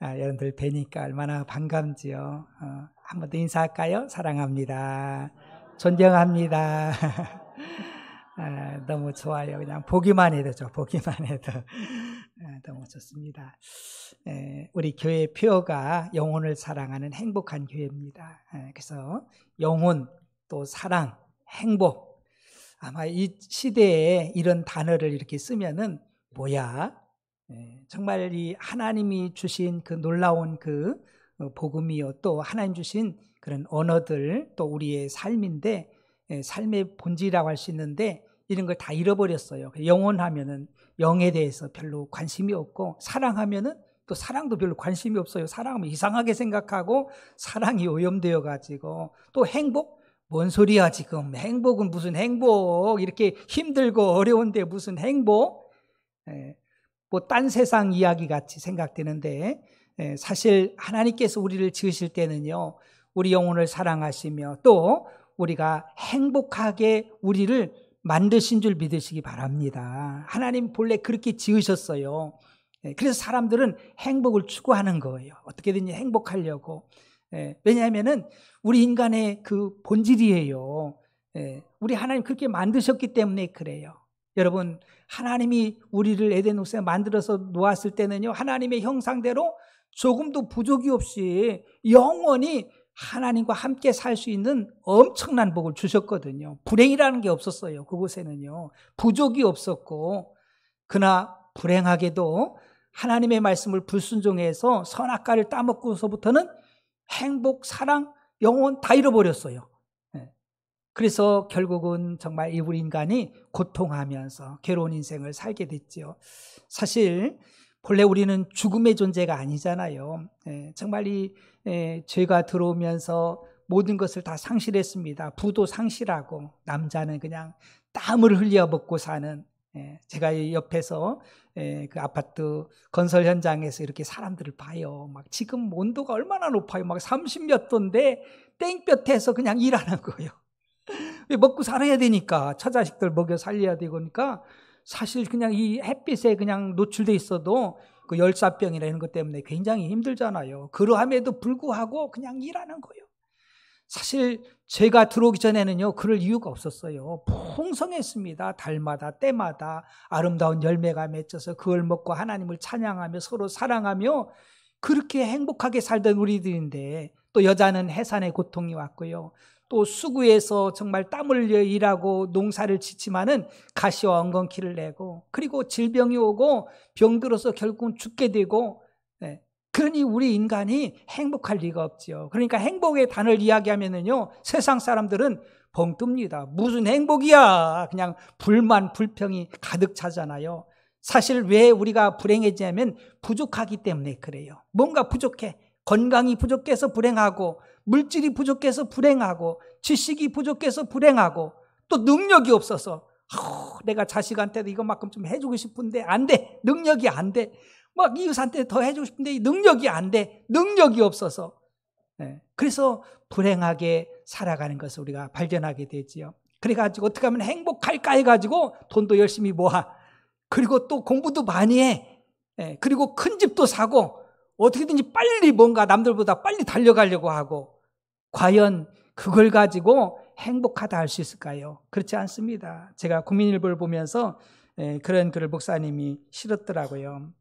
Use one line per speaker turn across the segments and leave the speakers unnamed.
여러분들 뵈니까 얼마나 반갑지요. 한 번 더 인사할까요? 사랑합니다. 존경합니다. 너무 좋아요. 그냥 보기만 해도 보기만 해도 너무 좋습니다. 우리 교회 표어가 영혼을 사랑하는 행복한 교회입니다. 그래서 영혼, 또 사랑, 행복. 아마 이 시대에 이런 단어를 이렇게 쓰면은 뭐야? 정말 이 하나님이 주신 그 놀라운 그 복음이요, 또 하나님 주신 그런 언어들, 또 우리의 삶인데, 삶의 본질이라고 할 수 있는데 이런 걸 다 잃어버렸어요. 영혼하면은 영에 대해서 별로 관심이 없고, 사랑하면은 또 사랑도 별로 관심이 없어요. 사랑하면 이상하게 생각하고 사랑이 오염되어 가지고, 또 행복? 뭔 소리야 지금. 행복은 무슨 행복, 이렇게 힘들고 어려운데 무슨 행복? 뭐 딴 세상 이야기 같이 생각되는데, 사실 하나님께서 우리를 지으실 때는요, 우리 영혼을 사랑하시며 또 우리가 행복하게 우리를 만드신 줄 믿으시기 바랍니다. 하나님 본래 그렇게 지으셨어요. 그래서 사람들은 행복을 추구하는 거예요. 어떻게든지 행복하려고. 왜냐하면은 우리 인간의 그 본질이에요. 우리 하나님 그렇게 만드셨기 때문에 그래요. 여러분, 하나님이 우리를 에덴 동산에 만들어서 놓았을 때는요, 하나님의 형상대로 조금도 부족이 없이 영원히 하나님과 함께 살 수 있는 엄청난 복을 주셨거든요. 불행이라는 게 없었어요. 그곳에는요, 부족이 없었고. 그러나 불행하게도 하나님의 말씀을 불순종해서 선악과를 따먹고서부터는 행복, 사랑, 영혼 다 잃어버렸어요. 그래서 결국은 정말 우리 인간이 고통하면서 괴로운 인생을 살게 됐죠. 사실 본래 우리는 죽음의 존재가 아니잖아요. 정말 이 죄가 들어오면서 모든 것을 다 상실했습니다. 부도 상실하고, 남자는 그냥 땀을 흘려 먹고 사는, 제가 옆에서 그 아파트 건설 현장에서 이렇게 사람들을 봐요. 막 지금 온도가 얼마나 높아요. 막 30몇 도인데 땡볕에서 그냥 일하는 거예요. 먹고 살아야 되니까, 처자식들 먹여 살려야 되고, 그러니까 사실 그냥 이 햇빛에 그냥 노출돼 있어도 그 열사병이나 이런 것 때문에 굉장히 힘들잖아요. 그러함에도 불구하고 그냥 일하는 거예요. 사실 제가 들어오기 전에는요, 그럴 이유가 없었어요. 풍성했습니다. 달마다 때마다 아름다운 열매가 맺혀서 그걸 먹고 하나님을 찬양하며 서로 사랑하며 그렇게 행복하게 살던 우리들인데, 또 여자는 해산의 고통이 왔고요, 또 수구에서 정말 땀 흘려 일하고 농사를 짓지만은 가시와 엉겅퀴를 내고, 그리고 질병이 오고 병들어서 결국은 죽게 되고, 그러니 우리 인간이 행복할 리가 없지요. 그러니까 행복의 단어를 이야기하면은요, 세상 사람들은 벙 뜹니다. 무슨 행복이야. 그냥 불만, 불평이 가득 차잖아요. 사실 왜 우리가 불행해지냐면 부족하기 때문에 그래요. 뭔가 부족해. 건강이 부족해서 불행하고, 물질이 부족해서 불행하고, 지식이 부족해서 불행하고, 또 능력이 없어서 내가 자식한테도 이것만큼 좀 해주고 싶은데 안 돼. 능력이 안 돼. 막 이웃한테 더 해주고 싶은데 능력이 안 돼. 능력이 없어서. 그래서 불행하게 살아가는 것을 우리가 발견하게 되지요. 그래가지고 어떻게 하면 행복할까 해가지고 돈도 열심히 모아. 그리고 또 공부도 많이 해. 그리고 큰 집도 사고, 어떻게든지 빨리 뭔가 남들보다 빨리 달려가려고 하고. 과연 그걸 가지고 행복하다 할 수 있을까요? 그렇지 않습니다. 제가 국민일보를 보면서 그런 글을 목사님이 실었더라고요.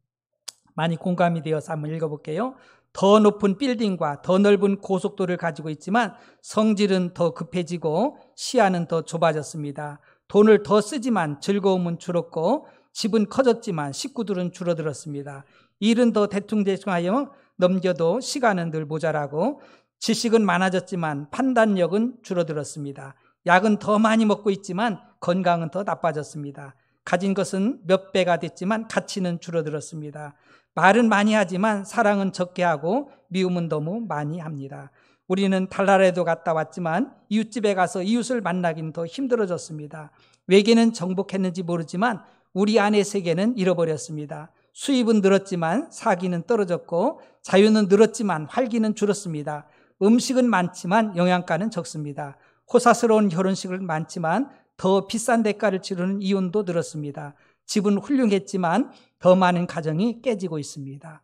많이 공감이 되어서 한번 읽어볼게요. 더 높은 빌딩과 더 넓은 고속도로를 가지고 있지만 성질은 더 급해지고 시야는 더 좁아졌습니다. 돈을 더 쓰지만 즐거움은 줄었고, 집은 커졌지만 식구들은 줄어들었습니다. 일은 더 대충대충하여 넘겨도 시간은 늘 모자라고, 지식은 많아졌지만 판단력은 줄어들었습니다. 약은 더 많이 먹고 있지만 건강은 더 나빠졌습니다. 가진 것은 몇 배가 됐지만 가치는 줄어들었습니다. 말은 많이 하지만 사랑은 적게 하고 미움은 너무 많이 합니다. 우리는 달나라에도 갔다 왔지만 이웃집에 가서 이웃을 만나기는 더 힘들어졌습니다. 외계는 정복했는지 모르지만 우리 안의 세계는 잃어버렸습니다. 수입은 늘었지만 사기는 떨어졌고, 자유는 늘었지만 활기는 줄었습니다. 음식은 많지만 영양가는 적습니다. 호사스러운 결혼식은 많지만 더 비싼 대가를 치르는 이혼도 늘었습니다. 집은 훌륭했지만 더 많은 가정이 깨지고 있습니다.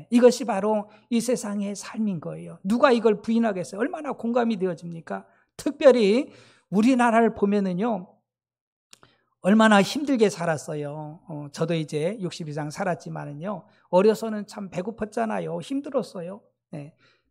이것이 바로 이 세상의 삶인 거예요. 누가 이걸 부인하겠어요? 얼마나 공감이 되어집니까? 특별히 우리나라를 보면은요, 얼마나 힘들게 살았어요. 저도 이제 60 이상 살았지만은요, 어려서는 참 배고팠잖아요. 힘들었어요.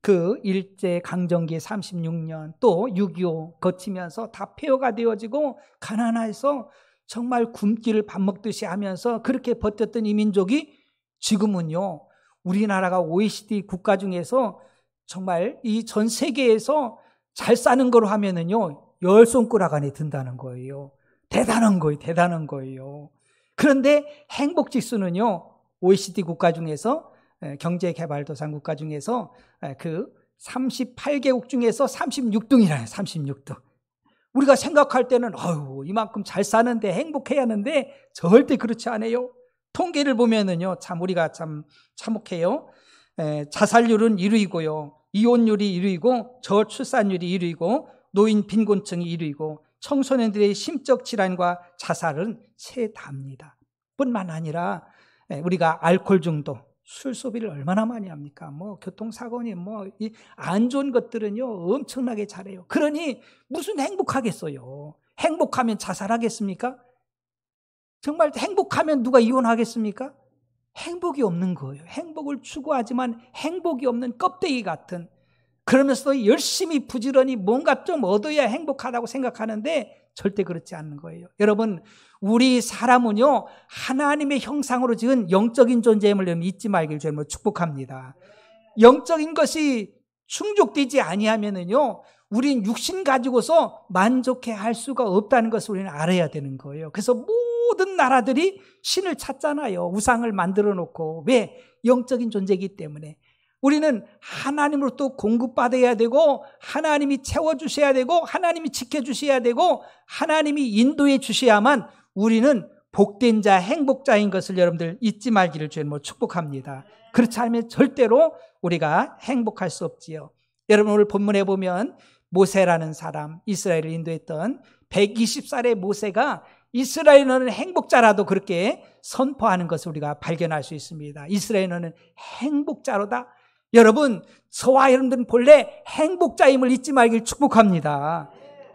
그 일제 강점기 36년 또 6.25 거치면서 다 폐허가 되어지고 가난해서 정말 굶기를 밥 먹듯이 하면서 그렇게 버텼던 이 민족이 지금은요, 우리나라가 OECD 국가 중에서 정말 이 전 세계에서 잘 사는 걸로 하면은요, 10손가락 안에 든다는 거예요. 대단한 거예요. 대단한 거예요. 그런데 행복 지수는요, OECD 국가 중에서, 경제개발도상 국가 중에서 그 38개국 중에서 36등이라요. 36등. 우리가 생각할 때는 이만큼 잘 사는데 행복해야 하는데 절대 그렇지 않아요. 통계를 보면은요, 참 우리가 참 참혹해요. 자살률은 1위고요, 이혼율이 1위고, 저출산율이 1위고, 노인 빈곤층이 1위고, 청소년들의 심적 질환과 자살은 최다입니다. 뿐만 아니라 우리가 알코올 중독, 술 소비를 얼마나 많이 합니까? 교통사고니 이 안 좋은 것들은요, 엄청나게 잘해요. 그러니 무슨 행복하겠어요? 행복하면 자살하겠습니까? 정말 행복하면 누가 이혼하겠습니까? 행복이 없는 거예요. 행복을 추구하지만 행복이 없는 껍데기 같은, 그러면서도 열심히 부지런히 뭔가 좀 얻어야 행복하다고 생각하는데 절대 그렇지 않는 거예요. 여러분, 우리 사람은요, 하나님의 형상으로 지은 영적인 존재임을 잊지 말길 주님으로 축복합니다. 영적인 것이 충족되지 아니하면은요, 우린 육신 가지고서 만족해 할 수가 없다는 것을 우리는 알아야 되는 거예요. 그래서 모든 나라들이 신을 찾잖아요. 우상을 만들어 놓고. 왜? 영적인 존재이기 때문에. 우리는 하나님으로부터 공급받아야 되고, 하나님이 채워주셔야 되고, 하나님이 지켜주셔야 되고, 하나님이 인도해 주셔야만 우리는 복된 자, 행복자인 것을 여러분들 잊지 말기를 주님으로 축복합니다. 그렇지 않으면 절대로 우리가 행복할 수 없지요. 여러분, 오늘 본문에 보면 모세라는 사람, 이스라엘을 인도했던 120살의 모세가 이스라엘은 행복자라도 그렇게 선포하는 것을 우리가 발견할 수 있습니다. 이스라엘은 행복자로다. 여러분, 저와 여러분들은 본래 행복자임을 잊지 말길 축복합니다.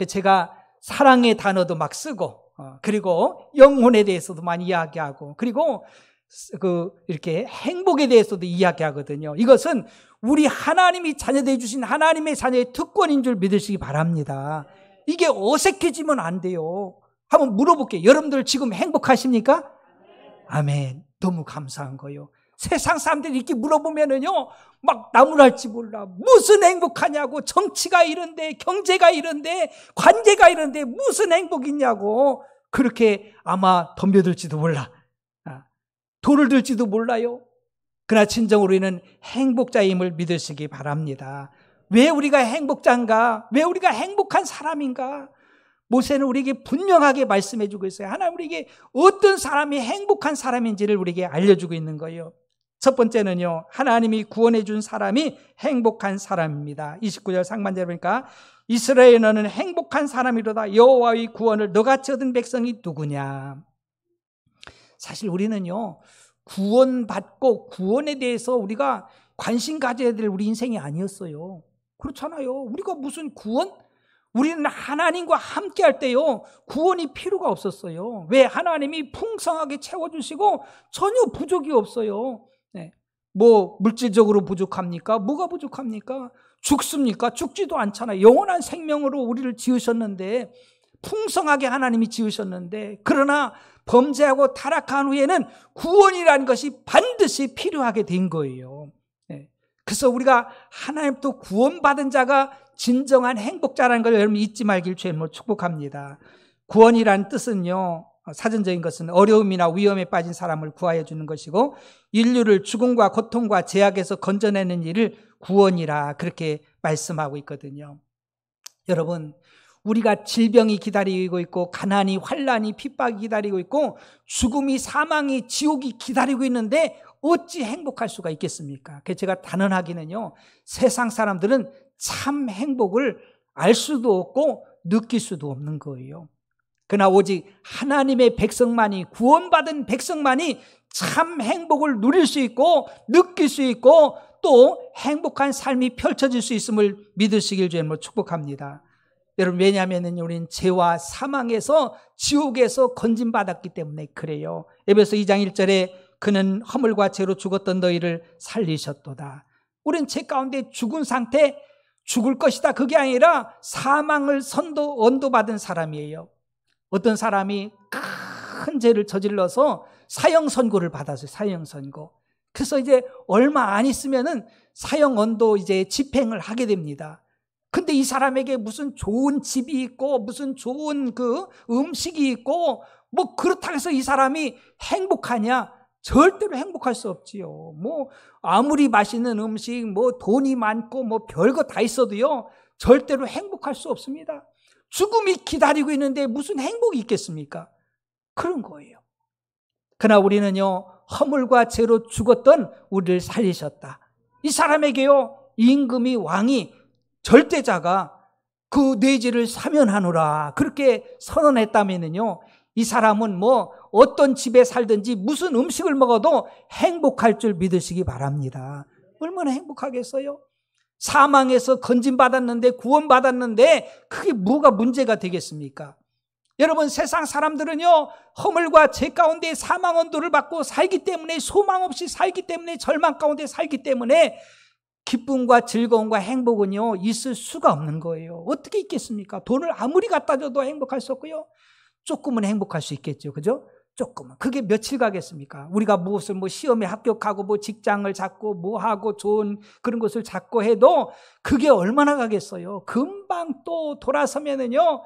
제가 사랑의 단어도 막 쓰고, 그리고 영혼에 대해서도 많이 이야기하고, 그리고 이렇게 행복에 대해서도 이야기하거든요. 이것은 우리 하나님이 자녀되어 주신 하나님의 자녀의 특권인 줄 믿으시기 바랍니다. 이게 어색해지면 안 돼요. 한번 물어볼게요. 여러분들 지금 행복하십니까? 아멘. 너무 감사한 거예요. 세상 사람들이 이렇게 물어보면은요, 막 나무랄지 몰라. 무슨 행복하냐고. 정치가 이런데, 경제가 이런데, 관계가 이런데 무슨 행복이냐고. 그렇게 아마 덤벼들지도 몰라. 돌을 들지도 몰라요. 그러나 진정으로 우리는 행복자임을 믿으시기 바랍니다. 왜 우리가 행복자인가? 왜 우리가 행복한 사람인가? 모세는 우리에게 분명하게 말씀해 주고 있어요. 하나님 우리에게 어떤 사람이 행복한 사람인지를 우리에게 알려주고 있는 거예요. 첫 번째는요, 하나님이 구원해 준 사람이 행복한 사람입니다. 29절 상반절에 보니까 이스라엘 너는 행복한 사람이로다. 여호와의 구원을 너같이 얻은 백성이 누구냐. 사실 우리는요, 구원받고 구원에 대해서 우리가 관심 가져야 될 우리 인생이 아니었어요. 그렇잖아요. 우리가 무슨 구원? 우리는 하나님과 함께 할 때요, 구원이 필요가 없었어요. 왜? 하나님이 풍성하게 채워주시고 전혀 부족이 없어요. 뭐 물질적으로 부족합니까? 뭐가 부족합니까? 죽습니까? 죽지도 않잖아요. 영원한 생명으로 우리를 지으셨는데, 풍성하게 하나님이 지으셨는데, 그러나 범죄하고 타락한 후에는 구원이라는 것이 반드시 필요하게 된 거예요. 그래서 우리가 하나님부터 구원받은 자가 진정한 행복자라는 걸 여러분 잊지 말길 주님으로 축복합니다. 구원이라는 뜻은요, 사전적인 것은 어려움이나 위험에 빠진 사람을 구하여 주는 것이고, 인류를 죽음과 고통과 제약에서 건져내는 일을 구원이라 그렇게 말씀하고 있거든요. 여러분, 우리가 질병이 기다리고 있고, 가난이, 환난이, 핍박이 기다리고 있고, 죽음이, 사망이, 지옥이 기다리고 있는데 어찌 행복할 수가 있겠습니까? 그래서 제가 단언하기는요, 세상 사람들은 참 행복을 알 수도 없고 느낄 수도 없는 거예요. 그러나 오직 하나님의 백성만이, 구원받은 백성만이 참 행복을 누릴 수 있고 느낄 수 있고 또 행복한 삶이 펼쳐질 수 있음을 믿으시길 주님으로 축복합니다. 여러분, 왜냐하면 우리는 죄와 사망에서 지옥에서 건진받았기 때문에 그래요. 에베소 2장 1절에 그는 허물과 죄로 죽었던 너희를 살리셨도다. 우리는 죄 가운데 죽은 상태, 죽을 것이다, 그게 아니라 사망을 언도받은 사람이에요. 어떤 사람이 큰 죄를 저질러서 사형 선고를 받았어요. 사형 선고. 그래서 이제 얼마 안 있으면은 사형 언도 이제 집행을 하게 됩니다. 근데 이 사람에게 무슨 좋은 집이 있고 무슨 좋은 그 음식이 있고 뭐 그렇다고 해서 이 사람이 행복하냐? 절대로 행복할 수 없지요. 뭐 아무리 맛있는 음식, 뭐 돈이 많고 뭐 별거 다 있어도요, 절대로 행복할 수 없습니다. 죽음이 기다리고 있는데 무슨 행복이 있겠습니까? 그런 거예요. 그러나 우리는요, 허물과 죄로 죽었던 우리를 살리셨다. 이 사람에게요, 임금이, 왕이, 절대자가 그 내 죄를 사면하노라 그렇게 선언했다면요, 이 사람은 뭐 어떤 집에 살든지 무슨 음식을 먹어도 행복할 줄 믿으시기 바랍니다. 얼마나 행복하겠어요? 사망에서 건진받았는데, 구원받았는데 그게 뭐가 문제가 되겠습니까? 여러분, 세상 사람들은요, 허물과 죄 가운데 사망 언도를 받고 살기 때문에, 소망 없이 살기 때문에, 절망 가운데 살기 때문에 기쁨과 즐거움과 행복은요, 있을 수가 없는 거예요. 어떻게 있겠습니까? 돈을 아무리 갖다 줘도 행복할 수 없고요, 조금은 행복할 수 있겠죠. 그죠? 조금은. 그게 며칠 가겠습니까? 우리가 무엇을 뭐 시험에 합격하고 뭐 직장을 잡고 뭐 하고 좋은 그런 것을 잡고 해도 그게 얼마나 가겠어요? 금방 또 돌아서면은요,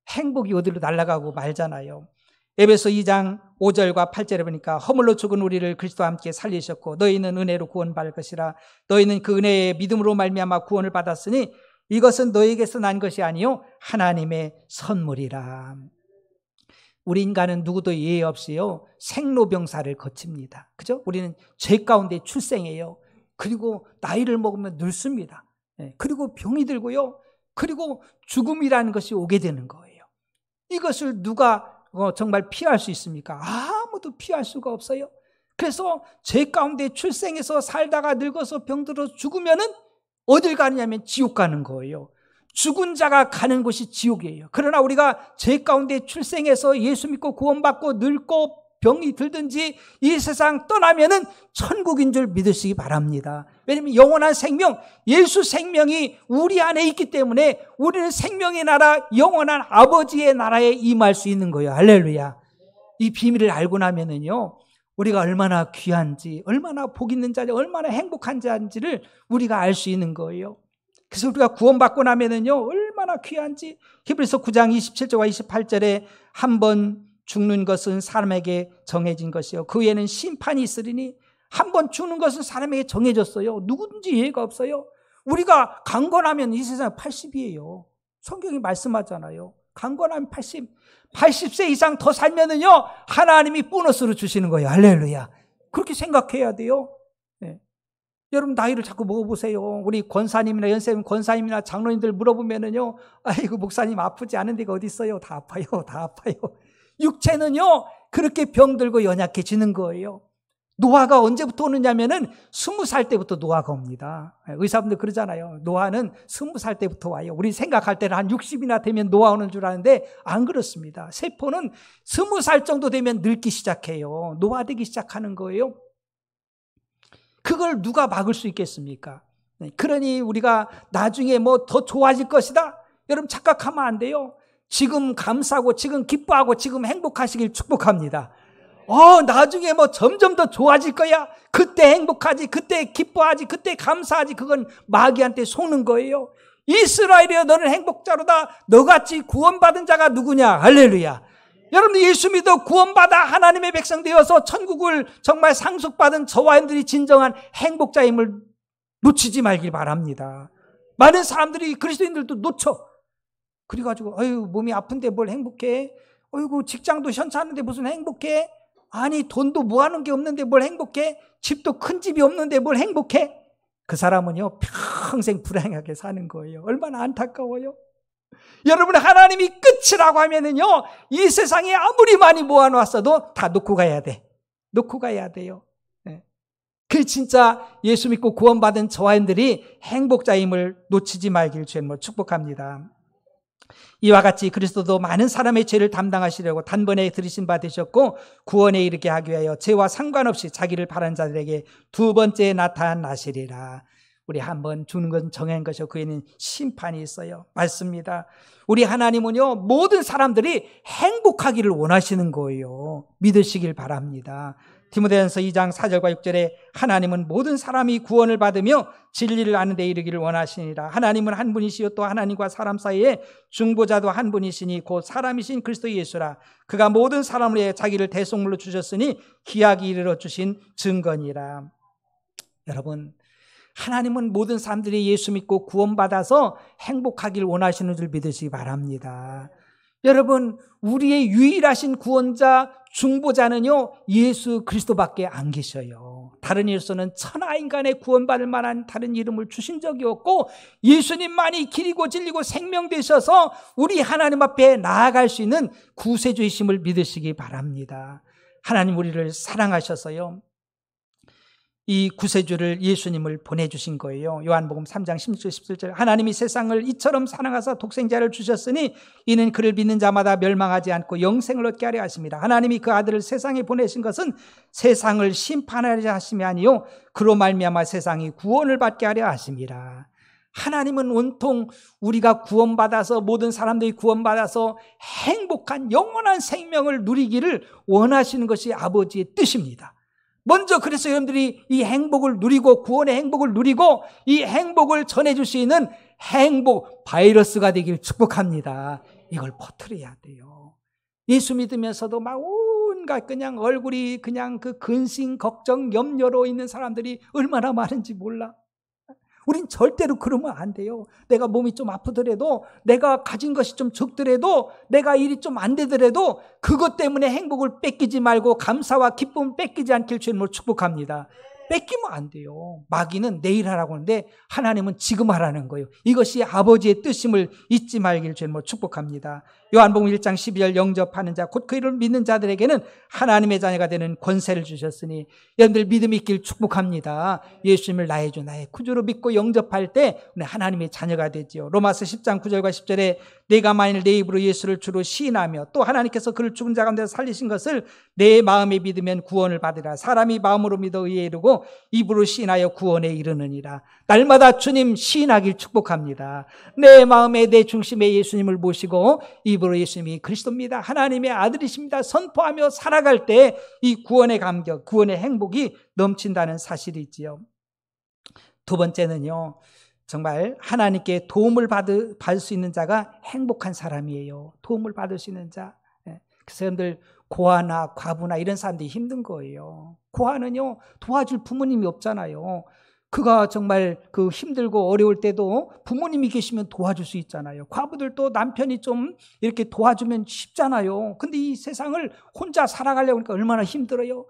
행복이 어디로 날아가고 말잖아요. 에베소 2장 5절과 8절에 보니까 허물로 죽은 우리를 그리스도와 함께 살리셨고 너희는 은혜로 구원받을 것이라. 너희는 그 은혜의 믿음으로 말미암아 구원을 받았으니 이것은 너희에게서 난 것이 아니요 하나님의 선물이라. 우리 인간은 누구도 예외 없이요, 생로병사를 거칩니다. 그죠? 우리는 죄 가운데 출생해요. 그리고 나이를 먹으면 늙습니다. 그리고 병이 들고요, 그리고 죽음이라는 것이 오게 되는 거예요. 이것을 누가 정말 피할 수 있습니까? 아무도 피할 수가 없어요. 그래서 죄 가운데 출생해서 살다가 늙어서 병들어서 죽으면은 어딜 가느냐면 지옥 가는 거예요. 죽은 자가 가는 곳이 지옥이에요. 그러나 우리가 죄 가운데 출생해서 예수 믿고 구원받고 늙고 병이 들든지 이 세상 떠나면은 천국인 줄 믿으시기 바랍니다. 왜냐하면 영원한 생명, 예수 생명이 우리 안에 있기 때문에 우리는 생명의 나라, 영원한 아버지의 나라에 임할 수 있는 거예요. 할렐루야. 이 비밀을 알고 나면은요, 우리가 얼마나 귀한지, 얼마나 복 있는 자인지, 얼마나 행복한 자인지를 우리가 알 수 있는 거예요. 그래서 우리가 구원받고 나면은요, 얼마나 귀한지. 히브리서 9장 27절과 28절에 한 번 죽는 것은 사람에게 정해진 것이요 그 후에는 심판이 있으리니. 한 번 죽는 것은 사람에게 정해졌어요. 누구든지 예외가 없어요. 우리가 강건하면 이 세상 80이에요. 성경이 말씀하잖아요. 강건하면 80세 이상 더 살면은요, 하나님이 보너스로 주시는 거예요. 할렐루야. 그렇게 생각해야 돼요. 네. 여러분, 나이를 자꾸 먹어보세요. 우리 권사님이나 연세님 권사님이나 장로님들 물어보면은요, 아이고 목사님 아프지 않은 데가 어디 있어요? 다 아파요. 다 아파요. 육체는요, 그렇게 병들고 연약해지는 거예요. 노화가 언제부터 오느냐면은 20살 때부터 노화가 옵니다. 의사분들 그러잖아요. 노화는 20살 때부터 와요. 우리 생각할 때는 한 60이나 되면 노화 오는 줄 아는데 안 그렇습니다. 세포는 20살 정도 되면 늙기 시작해요. 노화되기 시작하는 거예요. 그걸 누가 막을 수 있겠습니까? 그러니 우리가 나중에 뭐 더 좋아질 것이다, 여러분 착각하면 안 돼요. 지금 감사하고 지금 기뻐하고 지금 행복하시길 축복합니다. 나중에 뭐 점점 더 좋아질 거야. 그때 행복하지, 그때 기뻐하지, 그때 감사하지. 그건 마귀한테 속는 거예요. 이스라엘이여 너는 행복자로다. 너같이 구원받은 자가 누구냐? 할렐루야. 여러분들 예수 믿어 구원받아 하나님의 백성 되어서 천국을 정말 상속받은 저와 여러분들이 진정한 행복자임을 놓치지 말길 바랍니다. 많은 사람들이, 그리스도인들도 놓쳐. 그래가지고 몸이 아픈데 뭘 행복해? 직장도 현찮은데 무슨 행복해? 아니 돈도 모아놓은 게 없는데 뭘 행복해? 집도 큰 집이 없는데 뭘 행복해? 그 사람은요 평생 불행하게 사는 거예요. 얼마나 안타까워요. 여러분, 하나님이 끝이라고 하면은요, 이 세상에 아무리 많이 모아놨어도 다 놓고 가야 돼. 놓고 가야 돼요. 그 진짜 예수 믿고 구원받은 저와 여러분들이 행복자임을 놓치지 말길 주님으로 축복합니다. 이와 같이 그리스도도 많은 사람의 죄를 담당하시려고 단번에 들으신 바 되셨고 구원에 이르게 하기 위하여 죄와 상관없이 자기를 바라는 자들에게 두 번째 나타나시리라. 우리 한번 주는 것은 정한 것이요 그에는 심판이 있어요. 맞습니다. 우리 하나님은요 모든 사람들이 행복하기를 원하시는 거예요. 믿으시길 바랍니다. 디모데전서 2장 4절과 6절에 하나님은 모든 사람이 구원을 받으며 진리를 아는 데 이르기를 원하시니라. 하나님은 한 분이시요 또 하나님과 사람 사이에 중보자도 한 분이시니 곧 사람이신 그리스도 예수라. 그가 모든 사람을 위해 자기를 대속물로 주셨으니 기약이 이르러 주신 증거니라. 여러분, 하나님은 모든 사람들이 예수 믿고 구원받아서 행복하길 원하시는 줄 믿으시기 바랍니다. 여러분, 우리의 유일하신 구원자, 중보자는요 예수 그리스도밖에 안 계셔요. 다른 예수는 천하 인간의 구원받을 만한 다른 이름을 주신 적이 없고 예수님만이 길이고 진리고 생명 되셔서 우리 하나님 앞에 나아갈 수 있는 구세주이심을 믿으시기 바랍니다. 하나님 우리를 사랑하셔서요 이 구세주를 예수님을 보내주신 거예요. 요한복음 3장 16절 17절 하나님이 세상을 이처럼 사랑하사 독생자를 주셨으니 이는 그를 믿는 자마다 멸망하지 않고 영생을 얻게 하려 하십니다. 하나님이 그 아들을 세상에 보내신 것은 세상을 심판하려 하심이 아니요 그로 말미암아 세상이 구원을 받게 하려 하심이라. 하나님은 온통 우리가 구원받아서 모든 사람들이 구원받아서 행복한 영원한 생명을 누리기를 원하시는 것이 아버지의 뜻입니다. 먼저 그래서 여러분들이 이 행복을 누리고 구원의 행복을 누리고 이 행복을 전해줄 수 있는 행복 바이러스가 되길 축복합니다. 이걸 퍼뜨려야 돼요. 예수 믿으면서도 막 온갖 그냥 얼굴이 그냥 그 근심, 걱정, 염려로 있는 사람들이 얼마나 많은지 몰라. 우린 절대로 그러면 안 돼요. 내가 몸이 좀 아프더라도 내가 가진 것이 좀 적더라도 내가 일이 좀 안 되더라도 그것 때문에 행복을 뺏기지 말고 감사와 기쁨을 뺏기지 않길 주님을 축복합니다. 뺏기면 안 돼요. 마귀는 내일 하라고 하는데 하나님은 지금 하라는 거예요. 이것이 아버지의 뜻임을 잊지 말길 주님을 축복합니다. 요한복음 1장 12절 영접하는 자 곧 그 이름을 믿는 자들에게는 하나님의 자녀가 되는 권세를 주셨으니 여러분들 믿음이 있길 축복합니다. 예수님을 나의 주 나의 구주로 믿고 영접할 때 하나님의 자녀가 되지요. 로마서 10장 9절과 10절에 내가 만일 내 입으로 예수를 주로 시인하며 또 하나님께서 그를 죽은 자 가운데서 살리신 것을 내 마음에 믿으면 구원을 받으라. 사람이 마음으로 믿어 의에 이르고 입으로 시인하여 구원에 이르느니라. 날마다 주님 시인하길 축복합니다. 내 마음에 내 중심에 예수님을 모시고 입으로 예수님이 그리스도입니다. 하나님의 아들이십니다. 선포하며 살아갈 때 이 구원의 감격, 구원의 행복이 넘친다는 사실이지요. 두 번째는요. 정말 하나님께 도움을 받을 수 있는 자가 행복한 사람이에요. 도움을 받을 수 있는 자. 그래서 여러분들 고아나 과부나 이런 사람들이 힘든 거예요. 고아는요 도와줄 부모님이 없잖아요. 그가 정말 그 힘들고 어려울 때도 부모님이 계시면 도와줄 수 있잖아요. 과부들도 남편이 좀 이렇게 도와주면 쉽잖아요. 근데 이 세상을 혼자 살아가려고 하니까 얼마나 힘들어요.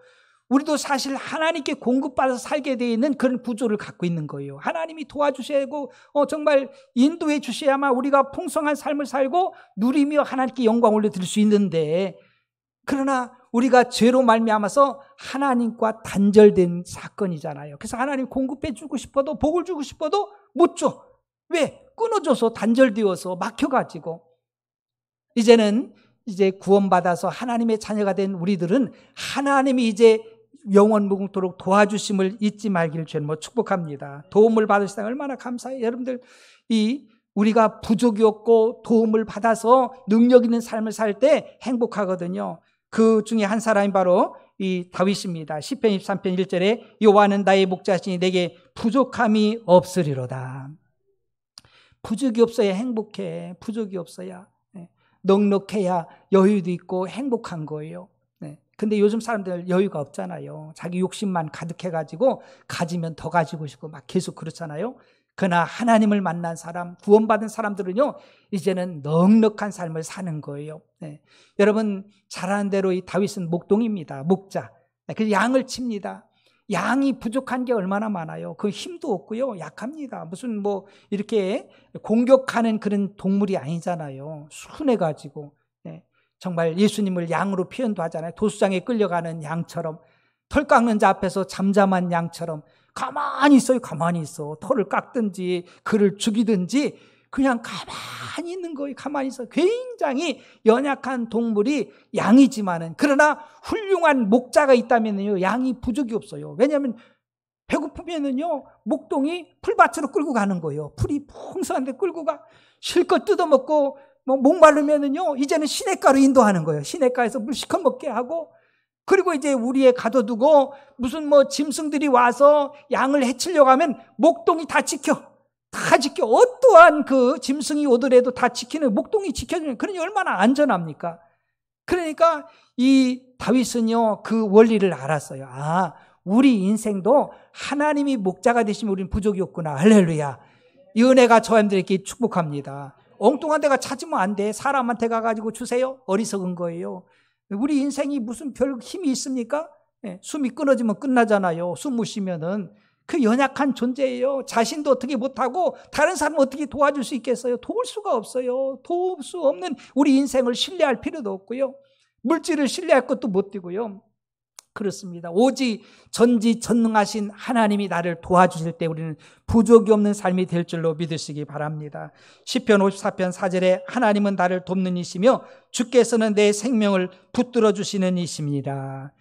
우리도 사실 하나님께 공급받아서 살게 되어 있는 그런 구조를 갖고 있는 거예요. 하나님이 도와주셔야 하고 정말 인도해 주셔야만 우리가 풍성한 삶을 살고 누리며 하나님께 영광 올려드릴 수 있는데 그러나 우리가 죄로 말미암아서 하나님과 단절된 사건이잖아요. 그래서 하나님 공급해 주고 싶어도 복을 주고 싶어도 못 줘. 왜? 끊어져서 단절되어서 막혀가지고 이제는 구원받아서 하나님의 자녀가 된 우리들은 하나님이 이제 영원 무궁토록 도와주심을 잊지 말기를 주님으로 축복합니다. 도움을 받으시다 얼마나 감사해요. 여러분들 우리가 부족이 없고 도움을 받아서 능력 있는 삶을 살 때 행복하거든요. 그 중에 한 사람이 바로 이 다윗입니다. 시편 23편 1절에 여호와는 나의 목자시니 내게 부족함이 없으리로다. 부족이 없어야 행복해. 부족이 없어야 넉넉해야 여유도 있고 행복한 거예요. 근데 요즘 사람들 여유가 없잖아요. 자기 욕심만 가득해가지고 가지면 더 가지고 싶고 막 계속 그렇잖아요. 그러나 하나님을 만난 사람, 구원받은 사람들은요 이제는 넉넉한 삶을 사는 거예요. 여러분 잘 아는 대로 이 다윗은 목동입니다. 목자. 그래서 양을 칩니다. 양이 부족한 게 얼마나 많아요. 그 힘도 없고요. 약합니다. 무슨 이렇게 공격하는 그런 동물이 아니잖아요. 순해가지고. 정말 예수님을 양으로 표현도 하잖아요. 도수장에 끌려가는 양처럼. 털 깎는 자 앞에서 잠잠한 양처럼 가만히 있어요. 가만히 있어. 털을 깎든지 그를 죽이든지 그냥 가만히 있는 거예요. 가만히 있어. 굉장히 연약한 동물이 양이지만은, 그러나 훌륭한 목자가 있다면요, 양이 부족이 없어요. 왜냐하면 배고프면은요, 목동이 풀밭으로 끌고 가는 거예요. 풀이 풍성한데 끌고 가. 실컷 뜯어먹고, 목마르면은요, 이제는 시냇가로 인도하는 거예요. 시냇가에서 물 시커 먹게 하고, 그리고 이제 우리에 가둬두고 무슨 짐승들이 와서 양을 해치려고 하면 목동이 다 지켜. 다 지켜. 어떠한 그 짐승이 오더라도 다 지키는, 목동이 지켜주는, 그러니 얼마나 안전합니까? 그러니까 이 다윗은요, 그 원리를 알았어요. 아, 우리 인생도 하나님이 목자가 되시면 우리는 부족이 없구나. 할렐루야. 이 은혜가 저희들에게 축복합니다. 엉뚱한 데가 찾으면 안 돼. 사람한테 가가지고 주세요. 어리석은 거예요. 우리 인생이 무슨 별 힘이 있습니까? 숨이 끊어지면 끝나잖아요. 숨 못 쉬면은. 그 연약한 존재예요. 자신도 어떻게 못하고 다른 사람 어떻게 도와줄 수 있겠어요? 도울 수가 없어요. 도울 수 없는 우리 인생을 신뢰할 필요도 없고요. 물질을 신뢰할 것도 못 되고요. 그렇습니다. 오직 전지전능하신 하나님이 나를 도와주실 때 우리는 부족이 없는 삶이 될 줄로 믿으시기 바랍니다. 시편 54편 4절에 하나님은 나를 돕는 이시며 주께서는 내 생명을 붙들어 주시는 이십니다.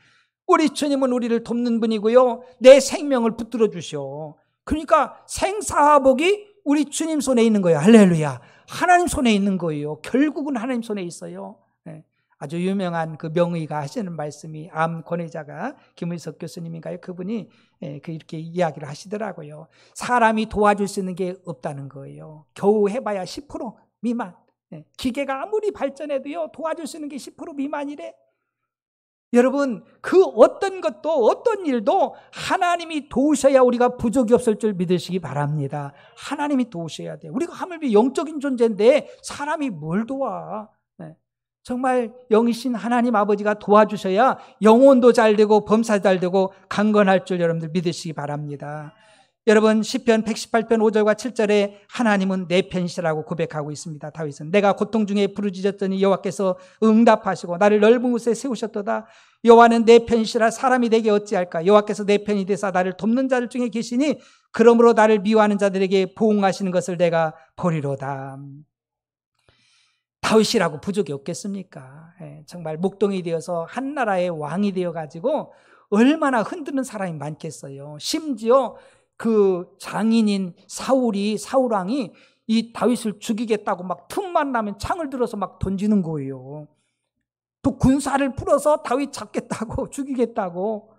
우리 주님은 우리를 돕는 분이고요, 내 생명을 붙들어 주셔. 그러니까 생사화복이 우리 주님 손에 있는 거예요. 할렐루야. 하나님 손에 있는 거예요. 결국은 하나님 손에 있어요. 아주 유명한 그 명의가 하시는 말씀이, 암 권위자가 김의석 교수님인가요? 그분이 이렇게 이야기를 하시더라고요. 사람이 도와줄 수 있는 게 없다는 거예요. 겨우 해봐야 10% 미만. 기계가 아무리 발전해도요, 도와줄 수 있는 게 10% 미만이래. 여러분, 그 어떤 것도, 어떤 일도 하나님이 도우셔야 우리가 부족이 없을 줄 믿으시기 바랍니다. 하나님이 도우셔야 돼요. 우리가 하물며 영적인 존재인데 사람이 뭘 도와? 정말 영이신 하나님 아버지가 도와주셔야 영혼도 잘 되고 범사 잘 되고 강건할 줄 여러분들 믿으시기 바랍니다. 여러분, 시편 118편 5절과 7절에 하나님은 내 편이시라고 고백하고 있습니다. 다윗은 내가 고통 중에 부르짖었더니 여호와께서 응답하시고 나를 넓은 곳에 세우셨도다. 여호와는 내 편이시라 사람이 되게 어찌할까. 여호와께서 내 편이 되사 나를 돕는 자들 중에 계시니 그러므로 나를 미워하는 자들에게 보응하시는 것을 내가 보리로다. 다윗이라고 부족이 없겠습니까? 정말 목동이 되어서 한 나라의 왕이 되어가지고 얼마나 흔드는 사람이 많겠어요. 심지어 그 장인인 사울왕이 이 다윗을 죽이겠다고 막 틈만 나면 창을 들어서 막 던지는 거예요. 또 군사를 풀어서 다윗 잡겠다고, 죽이겠다고.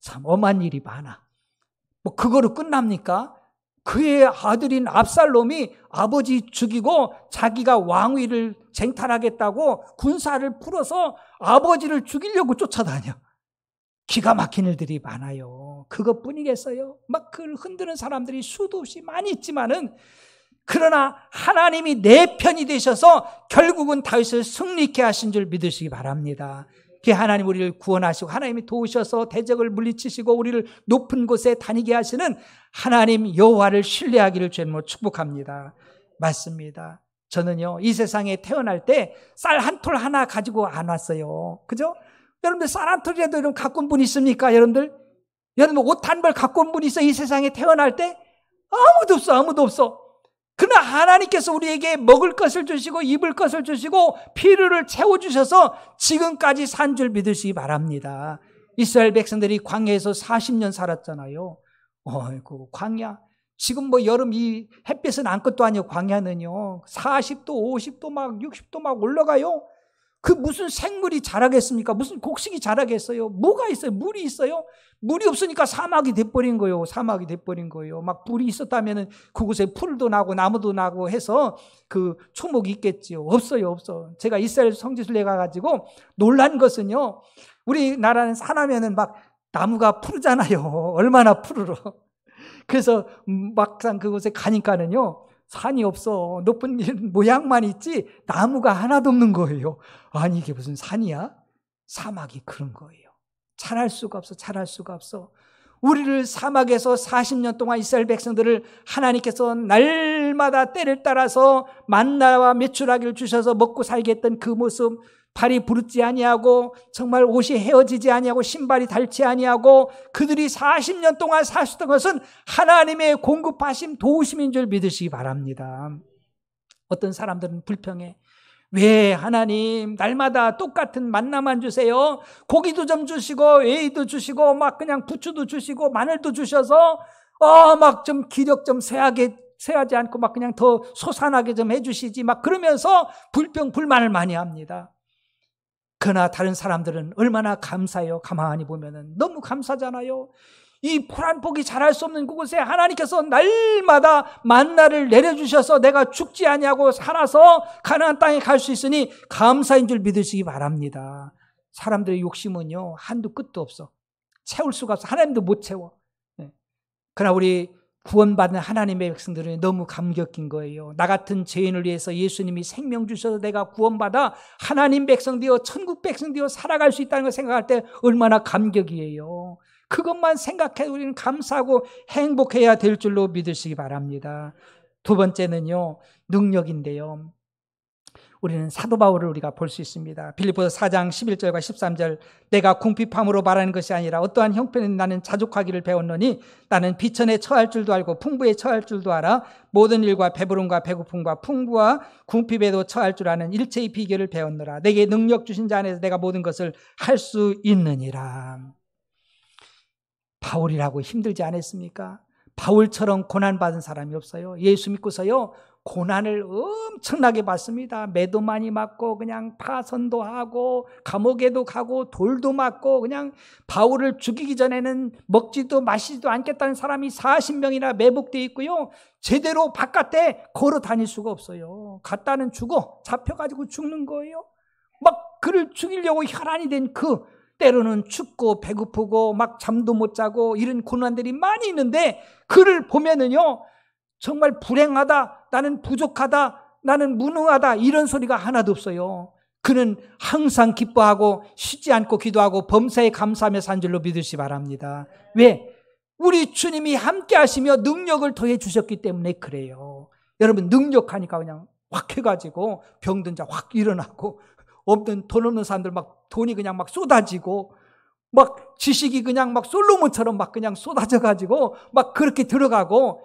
참 엄한 일이 많아. 그거로 끝납니까? 그의 아들인 압살롬이 아버지 죽이고 자기가 왕위를 쟁탈하겠다고 군사를 풀어서 아버지를 죽이려고 쫓아다녀. 기가 막힌 일들이 많아요. 그것뿐이겠어요? 막 그를 흔드는 사람들이 수도 없이 많이 있지만은, 그러나 하나님이 내 편이 되셔서 결국은 다윗을 승리케 하신 줄 믿으시기 바랍니다. 그 하나님 우리를 구원하시고 하나님이 도우셔서 대적을 물리치시고 우리를 높은 곳에 다니게 하시는 하나님 여호와를 신뢰하기를 주님으로 축복합니다. 맞습니다. 저는요, 이 세상에 태어날 때 쌀 한 톨 하나 가지고 안 왔어요. 그죠? 여러분들 쌀 한 톨이라도 여러분 갖고 온 분 있습니까? 여러분 옷 한 벌 갖고 온 분 있어? 이 세상에 태어날 때? 아무도 없어. 아무도 없어. 그러나 하나님께서 우리에게 먹을 것을 주시고 입을 것을 주시고 필요를 채워주셔서 지금까지 산 줄 믿으시기 바랍니다. 이스라엘 백성들이 광야에서 40년 살았잖아요. 어이구, 광야. 지금 여름 이 햇빛은 안 것도 아니에요. 광야는요. 40도, 50도 막 60도 막 올라가요. 그 무슨 생물이 자라겠습니까? 무슨 곡식이 자라겠어요? 뭐가 있어요? 물이 있어요? 물이 없으니까 사막이 돼버린 거예요. 사막이 돼버린 거예요. 막 불이 있었다면은 그곳에 풀도 나고 나무도 나고 해서 그 초목이 있겠지요. 없어요, 없어. 제가 이스라엘 성지순례 가가지고 놀란 것은요, 우리나라는 산하면은 막 나무가 푸르잖아요. 얼마나 푸르러. 그래서 막상 그곳에 가니까는요, 산이 없어. 높은 모양만 있지 나무가 하나도 없는 거예요. 아니 이게 무슨 산이야? 사막이 그런 거예요. 자랄 수가 없어. 자랄 수가 없어. 우리를 사막에서 40년 동안 이스라엘 백성들을 하나님께서 날마다 때를 따라서 만나와 메추라기를 주셔서 먹고 살게 했던 그 모습, 발이 부르지 아니하고 정말 옷이 헤어지지 아니하고 신발이 닳지 아니하고 그들이 40년 동안 사셨던 것은 하나님의 공급하심 도우심인 줄 믿으시기 바랍니다. 어떤 사람들은 불평해. 왜 하나님 날마다 똑같은 만나만 주세요? 고기도 좀 주시고 에이도 주시고 막 그냥 부추도 주시고 마늘도 주셔서 막 좀 기력 좀 쇠하지 않고 막 그냥 더 솟아나게 좀 해주시지 막 그러면서 불평불만을 많이 합니다. 그러나 다른 사람들은 얼마나 감사해요. 가만히 보면은 너무 감사잖아요. 이 포란복이 자랄 수 없는 그곳에 하나님께서 날마다 만나를 내려주셔서 내가 죽지 아니하고 살아서 가나안 땅에 갈 수 있으니 감사인 줄 믿으시기 바랍니다. 사람들의 욕심은요 한도 끝도 없어. 채울 수가 없어. 하나님도 못 채워. 그러나 우리 구원받은 하나님의 백성들은 너무 감격인 거예요. 나 같은 죄인을 위해서 예수님이 생명 주셔서 내가 구원받아 하나님 백성 되어 천국 백성 되어 살아갈 수 있다는 걸 생각할 때 얼마나 감격이에요. 그것만 생각해 우리는 감사하고 행복해야 될 줄로 믿으시기 바랍니다. 두 번째는요, 능력인데요. 우리는 사도 바울을 우리가 볼 수 있습니다. 빌립보서 4장 11절과 13절 내가 궁핍함으로 말하는 것이 아니라 어떠한 형편에 나는 자족하기를 배웠노니 나는 비천에 처할 줄도 알고 풍부에 처할 줄도 알아 모든 일과 배부름과 배고픔과 풍부와 궁핍에도 처할 줄 아는 일체의 비결을 배웠노라. 내게 능력 주신 자 안에서 내가 모든 것을 할 수 있느니라. 바울이라고 힘들지 않았습니까? 바울처럼 고난받은 사람이 없어요. 예수 믿고서요 고난을 엄청나게 받습니다. 매도 많이 맞고 그냥 파선도 하고 감옥에도 가고 돌도 맞고 그냥 바울을 죽이기 전에는 먹지도 마시지도 않겠다는 사람이 40명이나 매복되어 있고요. 제대로 바깥에 걸어 다닐 수가 없어요. 갔다는 죽어 잡혀가지고 죽는 거예요. 막 그를 죽이려고 혈안이 된 때로는 춥고 배고프고 막 잠도 못 자고 이런 고난들이 많이 있는데 그를 보면은요 정말 불행하다, 나는 부족하다, 나는 무능하다 이런 소리가 하나도 없어요. 그는 항상 기뻐하고 쉬지 않고 기도하고 범사에 감사하며 산 줄로 믿으시기 바랍니다. 왜? 우리 주님이 함께 하시며 능력을 더해 주셨기 때문에 그래요. 여러분 능력하니까 그냥 확 해가지고 병든 자 확 일어나고 돈 없는 사람들 막 돈이 그냥 막 쏟아지고 막 지식이 그냥 막 솔로몬처럼 막 그냥 쏟아져가지고 막 그렇게 들어가고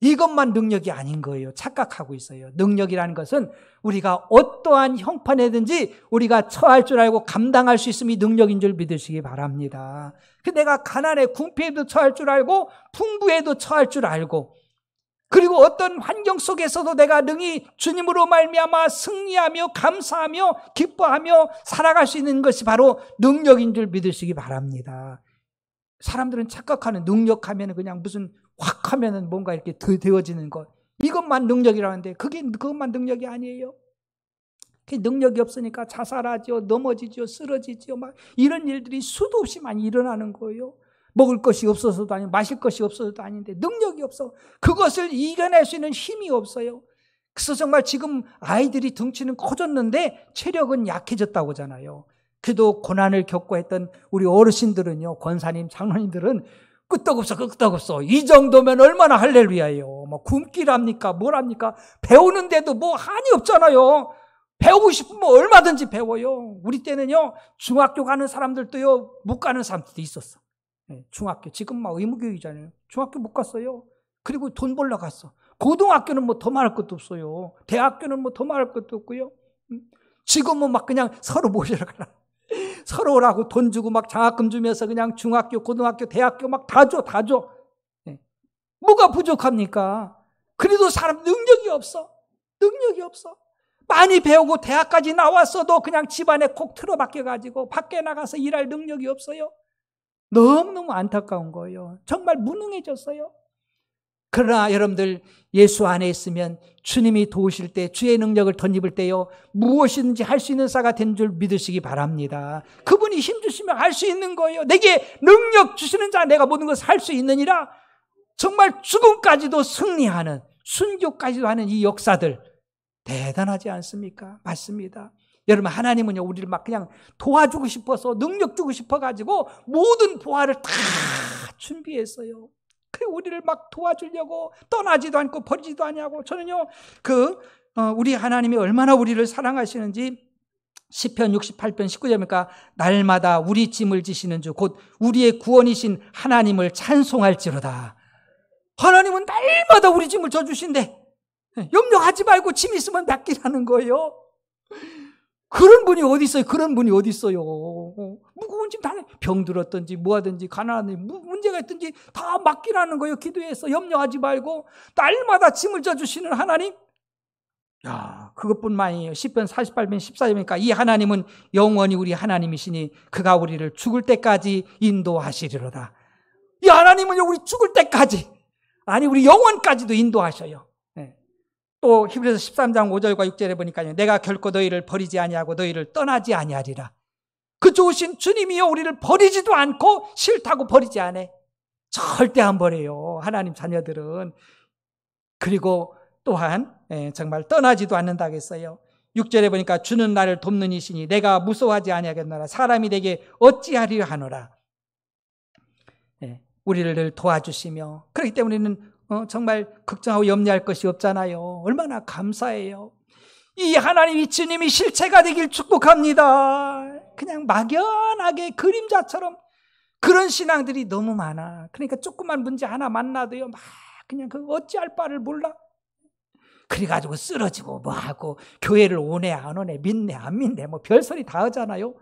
이것만 능력이 아닌 거예요. 착각하고 있어요. 능력이라는 것은 우리가 어떠한 형편에든지 우리가 처할 줄 알고 감당할 수 있음이 능력인 줄 믿으시기 바랍니다. 내가 가난에 궁핍에도 처할 줄 알고 풍부에도 처할 줄 알고 그리고 어떤 환경 속에서도 내가 능히 주님으로 말미암아 승리하며 감사하며 기뻐하며 살아갈 수 있는 것이 바로 능력인 줄 믿으시기 바랍니다. 사람들은 착각하는 능력하면 그냥 무슨 확 하면은 뭔가 이렇게 되어지는 것. 이것만 능력이라는데 그것만 능력이 아니에요. 그 능력이 없으니까 자살하죠. 넘어지죠. 쓰러지죠. 막 이런 일들이 수도 없이 많이 일어나는 거예요. 먹을 것이 없어서도 아니고 마실 것이 없어서도 아닌데 능력이 없어. 그것을 이겨낼 수 있는 힘이 없어요. 그래서 정말 지금 아이들이 덩치는 커졌는데 체력은 약해졌다고 하잖아요. 그래도 고난을 겪고 했던 우리 어르신들은요, 권사님, 장로님들은 끄떡없어. 이 정도면 얼마나 할렐루야예요. 뭐 굶기랍니까? 뭘합니까? 배우는데도 뭐 한이 없잖아요. 배우고 싶으면 얼마든지 배워요. 우리 때는요, 중학교 가는 사람들도요, 못 가는 사람들도 있었어. 중학교, 지금 막 의무교육이잖아요. 중학교 못 갔어요. 그리고 돈 벌러 갔어. 고등학교는 뭐 더 말할 것도 없어요. 대학교는 뭐 더 말할 것도 없고요. 지금은 막 그냥 서로 모시러 가라. 서로 오라고 돈 주고 막 장학금 주면서 그냥 중학교, 고등학교, 대학교 막 다 줘. 뭐가 부족합니까? 그래도 사람 능력이 없어. 많이 배우고 대학까지 나왔어도 그냥 집안에 콕 틀어박혀가지고 밖에 나가서 일할 능력이 없어요. 너무너무 안타까운 거예요. 정말 무능해졌어요. 그러나 여러분들 예수 안에 있으면 주님이 도우실 때 주의 능력을 덧입을 때요 무엇이든지 할 수 있는 자가 된 줄 믿으시기 바랍니다. 그분이 힘 주시면 할 수 있는 거예요. 내게 능력 주시는 자 내가 모든 것을 할 수 있느니라. 정말 죽음까지도 승리하는 순교까지도 하는 이 역사들 대단하지 않습니까? 맞습니다. 여러분 하나님은요 우리를 막 그냥 도와주고 싶어서 능력 주고 싶어가지고 모든 보화를 다 준비했어요. 그리고 우리를 막 도와주려고 떠나지도 않고 버리지도 않냐고. 저는요 우리 하나님이 얼마나 우리를 사랑하시는지 시편 68편 19절이니까 날마다 우리 짐을 지시는 주 곧 우리의 구원이신 하나님을 찬송할지로다. 하나님은 날마다 우리 짐을 져주신대. 염려하지 말고 짐 있으면 맡기라는 거예요. 그런 분이 어디 있어요? 그런 분이 어디 있어요? 무거운 짐 다 병 들었든지 뭐하든지 가난하든지 문제가 있든지 다 맡기라는 거예요. 기도해서 염려하지 말고 날마다 짐을 져주시는 하나님. 야, 그것뿐만이에요. 시편 48편 14절이니까 이 하나님은 영원히 우리 하나님이시니 그가 우리를 죽을 때까지 인도하시리로다. 이 하나님은 우리 죽을 때까지, 아니 우리 영원까지도 인도하셔요. 또 히브리서 13장 5절과 6절에 보니까요, 내가 결코 너희를 버리지 아니하고 너희를 떠나지 아니하리라. 그 좋으신 주님이요 우리를 버리지도 않고 싫다고 버리지 않아. 절대 안 버려요, 하나님 자녀들은. 그리고 또한 정말 떠나지도 않는다고 했어요. 6절에 보니까 주는 나를 돕는 이시니 내가 무서워하지 아니하겠노라. 사람이 내게 어찌하리려 하노라. 우리를 늘 도와주시며, 그렇기 때문에 우리는 정말 걱정하고 염려할 것이 없잖아요. 얼마나 감사해요. 이 하나님이 주님이 실체가 되길 축복합니다. 그냥 막연하게 그림자처럼 그런 신앙들이 너무 많아. 그러니까 조그만 문제 하나 만나도요, 막 그냥 그 어찌할 바를 몰라. 그래가지고 쓰러지고 뭐하고 교회를 오네 안 오네, 믿네 안 믿네, 뭐 별소리 다 하잖아요.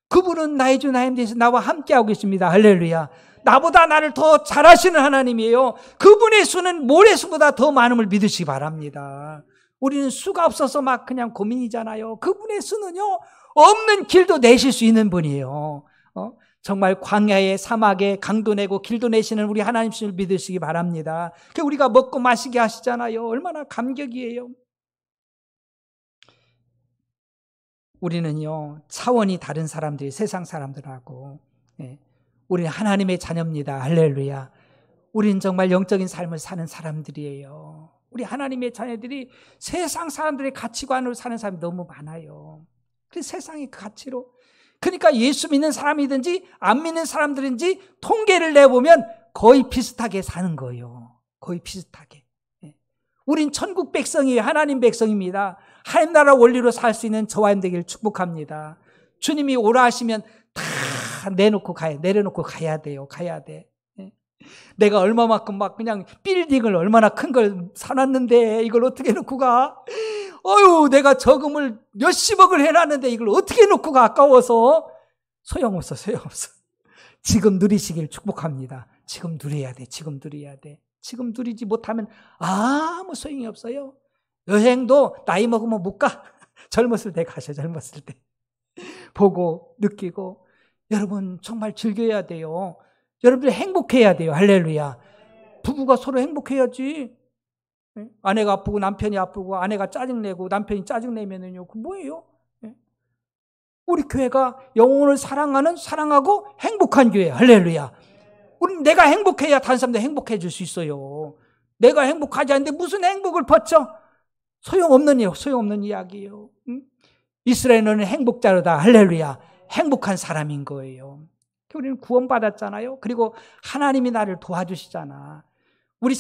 그분은 나의 주 나의 대신 나와 함께하고 계십니다. 할렐루야. 나보다 나를 더 잘하시는 하나님이에요. 그분의 수는 모래수보다 더 많음을 믿으시기 바랍니다. 우리는 수가 없어서 막 그냥 고민이잖아요. 그분의 수는요, 없는 길도 내실 수 있는 분이에요. 정말 광야에 사막에 강도 내고 길도 내시는 우리 하나님 신을 믿으시기 바랍니다. 우리가 먹고 마시게 하시잖아요. 얼마나 감격이에요. 우리는요, 차원이 다른 사람들이 세상 사람들하고, 우리는 하나님의 자녀입니다. 할렐루야. 우리는 정말 영적인 삶을 사는 사람들이에요. 우리 하나님의 자녀들이 세상 사람들의 가치관으로 사는 사람이 너무 많아요. 그래서 세상의 가치로. 그러니까 예수 믿는 사람이든지 안 믿는 사람들인지 통계를 내보면 거의 비슷하게 사는 거예요. 거의 비슷하게. 우린 천국 백성이에요. 하나님 백성입니다. 하나님 나라 원리로 살 수 있는 저와 되기를 축복합니다. 주님이 오라 하시면 다 내놓고 내려놓고 가야 돼요. 가야 돼. 내가 얼마만큼 막 그냥 빌딩을 얼마나 큰 걸 사놨는데 이걸 어떻게 놓고 가? 내가 저금을 몇십억을 해놨는데 이걸 어떻게 놓고 가? 아까워서. 소용없어. 지금 누리시길 축복합니다. 지금 누려야 돼. 지금 누리지 못하면 아무 소용이 없어요. 여행도 나이 먹으면 못 가. 젊었을 때 가셔. 젊었을 때 보고 느끼고. 여러분 정말 즐겨야 돼요. 여러분들 행복해야 돼요. 할렐루야. 부부가 서로 행복해야지. 아내가 아프고 남편이 아프고 아내가 짜증내고 남편이 짜증내면은요, 그 뭐예요? 우리 교회가 영혼을 사랑하고 행복한 교회. 할렐루야. 우리는 내가 행복해야 다른 사람들 행복해질 수 있어요. 내가 행복하지 않는데 무슨 행복을 벗죠? 소용없는 이야기예요. 이스라엘은 행복자로다. 할렐루야. 행복한 사람인 거예요. 우리는 구원받았잖아요. 그리고 하나님이 나를 도와주시잖아. 우리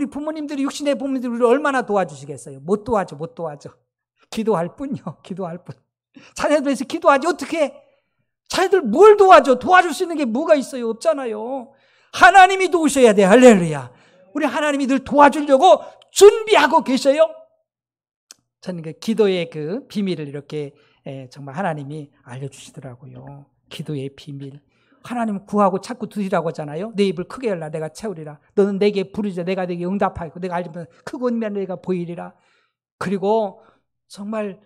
부모님들이, 육신의 부모님들이 우리를 얼마나 도와주시겠어요? 못 도와줘. 기도할 뿐이요. 기도할 뿐. 자녀들에서 기도하지 어떻게 해? 자녀들 뭘 도와줘? 도와줄 수 있는 게 뭐가 있어요? 없잖아요. 하나님이 도우셔야 돼. 할렐루야. 우리 하나님이 늘 도와주려고 준비하고 계셔요. 저는 그 기도의 그 비밀을 이렇게 정말 하나님이 알려주시더라고요. 기도의 비밀. 하나님 구하고 찾고 드리라고 하잖아요. 내 입을 크게 열라 내가 채우리라. 너는 내게 부르자 내가 내게 응답하고 내가 알지만 크고 은밀한 내가 보이리라. 그리고 정말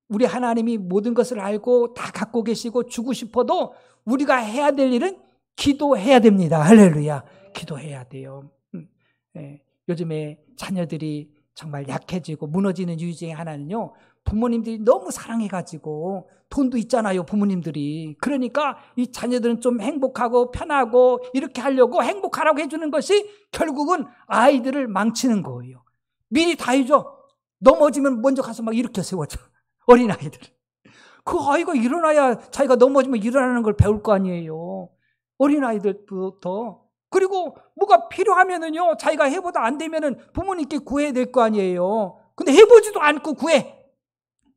우리 하나님이 모든 것을 알고 다 갖고 계시고 주고 싶어도 우리가 해야 될 일은 기도해야 됩니다. 할렐루야. 기도해야 돼요. 요즘에 자녀들이 정말 약해지고 무너지는 이유 중에 하나는요, 부모님들이 너무 사랑해가지고 돈도 있잖아요, 부모님들이. 그러니까 이 자녀들은 좀 행복하고 편하고 이렇게 하려고 행복하라고 해주는 것이 결국은 아이들을 망치는 거예요. 미리 다 해줘. 넘어지면 먼저 가서 막 일으켜 세워줘. 어린아이들. 그 아이가 일어나야 자기가 넘어지면 일어나는 걸 배울 거 아니에요. 어린아이들부터. 그리고 뭐가 필요하면은요, 자기가 해보다 안 되면은 부모님께 구해야 될 거 아니에요. 근데 해보지도 않고 구해.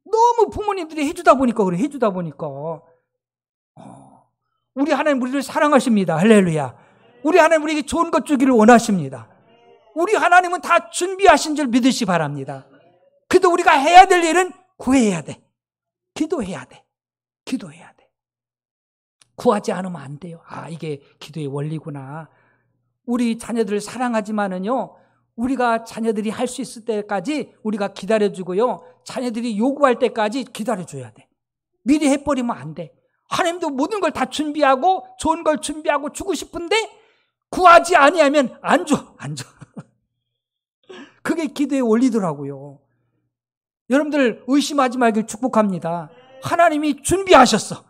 너무 부모님들이 해주다 보니까 그래. 해주다 보니까 우리 하나님 우리를 사랑하십니다. 할렐루야. 우리 하나님 우리에게 좋은 것 주기를 원하십니다. 우리 하나님은 다 준비하신 줄 믿으시 바랍니다. 그래도 우리가 해야 될 일은 구해야 돼. 기도해야 돼. 기도해야 돼. 구하지 않으면 안 돼요. 이게 기도의 원리구나. 우리 자녀들을 사랑하지만은요, 우리가 자녀들이 할 수 있을 때까지 우리가 기다려주고요, 자녀들이 요구할 때까지 기다려줘야 돼. 미리 해버리면 안 돼. 하나님도 모든 걸 다 준비하고 좋은 걸 준비하고 주고 싶은데 구하지 아니하면 안 줘. 그게 기도의 원리더라고요. 여러분들 의심하지 말길 축복합니다. 하나님이 준비하셨어.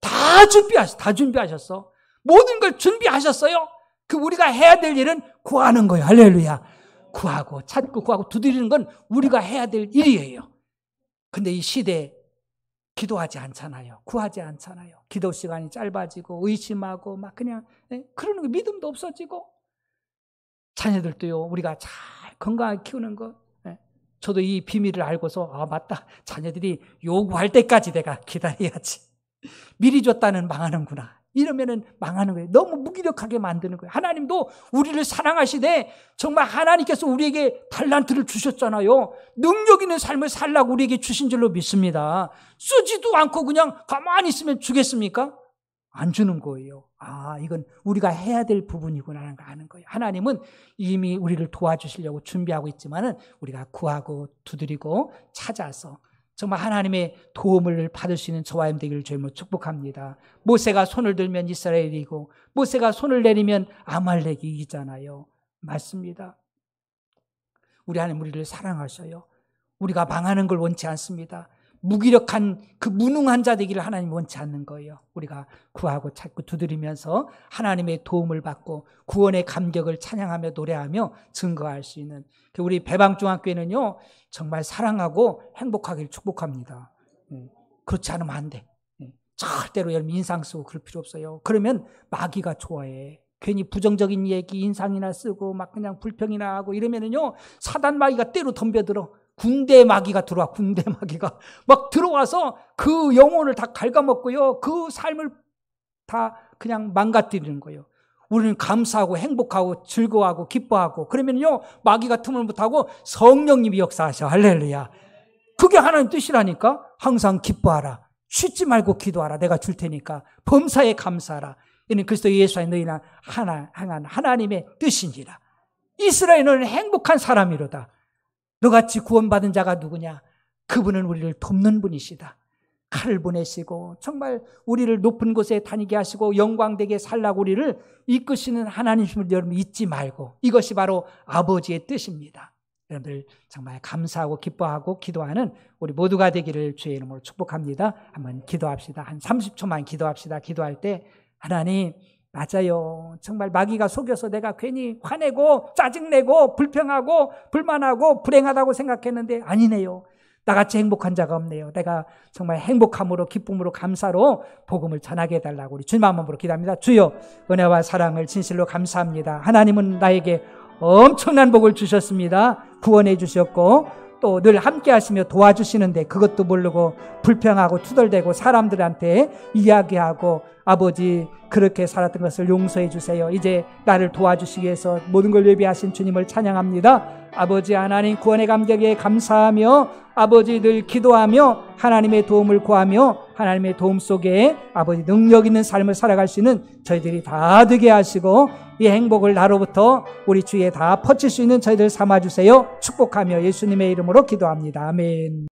다 준비하셨어. 모든 걸 준비하셨어요. 우리가 해야 될 일은 구하는 거예요. 할렐루야. 구하고 찾고 구하고 두드리는 건 우리가 해야 될 일이에요. 근데 이 시대에 기도하지 않잖아요. 구하지 않잖아요. 기도 시간이 짧아지고 의심하고 막 그냥 그러는 거, 믿음도 없어지고. 자녀들도요, 우리가 잘 건강하게 키우는 거. 저도 이 비밀을 알고서 맞다. 자녀들이 요구할 때까지 내가 기다려야지. 미리 줬다는 망하는구나. 이러면은 망하는 거예요. 너무 무기력하게 만드는 거예요. 하나님도 우리를 사랑하시되 정말 하나님께서 우리에게 달란트를 주셨잖아요. 능력 있는 삶을 살라고 우리에게 주신 줄로 믿습니다. 쓰지도 않고 그냥 가만히 있으면 주겠습니까? 안 주는 거예요. 이건 우리가 해야 될 부분이구나 하는 걸 아는 거예요. 하나님은 이미 우리를 도와주시려고 준비하고 있지만은 우리가 구하고 두드리고 찾아서 정말 하나님의 도움을 받을 수 있는 저와 여러분 되기를 주님으로 축복합니다. 모세가 손을 들면 이스라엘이 이기고 모세가 손을 내리면 아말렉이 이기잖아요. 맞습니다. 우리 하나님 우리를 사랑하셔요. 우리가 망하는 걸 원치 않습니다. 무기력한 무능한 자 되기를 하나님 원치 않는 거예요. 우리가 구하고 찾고 두드리면서 하나님의 도움을 받고 구원의 감격을 찬양하며 노래하며 증거할 수 있는 우리 배방중학교에는요, 정말 사랑하고 행복하기를 축복합니다. 그렇지 않으면 안 돼. 절대로 여러분 인상 쓰고 그럴 필요 없어요. 그러면 마귀가 좋아해. 괜히 부정적인 얘기 인상이나 쓰고 막 그냥 불평이나 하고 이러면은요, 사단 마귀가 때로 덤벼들어. 군대 마귀가 들어와. 군대 마귀가 막 들어와서 그 영혼을 다 갉아먹고요, 그 삶을 다 그냥 망가뜨리는 거예요. 우리는 감사하고 행복하고 즐거워하고 기뻐하고 그러면요, 마귀가 틈을 못하고 성령님이 역사하셔. 할렐루야. 그게 하나님 뜻이라니까. 항상 기뻐하라. 쉬지 말고 기도하라. 내가 줄 테니까. 범사에 감사하라. 이는 그리스도 예수 안에 너희나 향한 하나님의 뜻이니라. 이스라엘은 행복한 사람이로다. 너같이 구원받은 자가 누구냐? 그분은 우리를 돕는 분이시다. 칼을 보내시고 정말 우리를 높은 곳에 다니게 하시고 영광되게 살라고 우리를 이끄시는 하나님이심을 여러분 잊지 말고, 이것이 바로 아버지의 뜻입니다. 여러분들 정말 감사하고 기뻐하고 기도하는 우리 모두가 되기를 주의 이름으로 축복합니다. 한번 기도합시다. 한 30초만 기도합시다. 기도할 때 하나님, 맞아요. 정말 마귀가 속여서 내가 괜히 화내고 짜증내고 불평하고 불만하고 불행하다고 생각했는데 아니네요. 나같이 행복한 자가 없네요. 내가 정말 행복함으로 기쁨으로 감사로 복음을 전하게 해달라고 우리 주님 한번으로 기도합니다. 주여, 은혜와 사랑을 진실로 감사합니다. 하나님은 나에게 엄청난 복을 주셨습니다. 구원해 주셨고 또 늘 함께 하시며 도와주시는데 그것도 모르고 불평하고 투덜대고 사람들한테 이야기하고 아버지 그렇게 살았던 것을 용서해 주세요. 이제 나를 도와주시기 위해서 모든 걸 예비하신 주님을 찬양합니다. 아버지 하나님 구원의 감격에 감사하며 아버지 늘 기도하며 하나님의 도움을 구하며 하나님의 도움 속에 아버지 능력 있는 삶을 살아갈 수 있는 저희들이 다 되게 하시고 이 행복을 나로부터 우리 주위에 다 퍼칠 수 있는 저희들 삼아주세요. 축복하며 예수님의 이름으로 기도합니다. 아멘.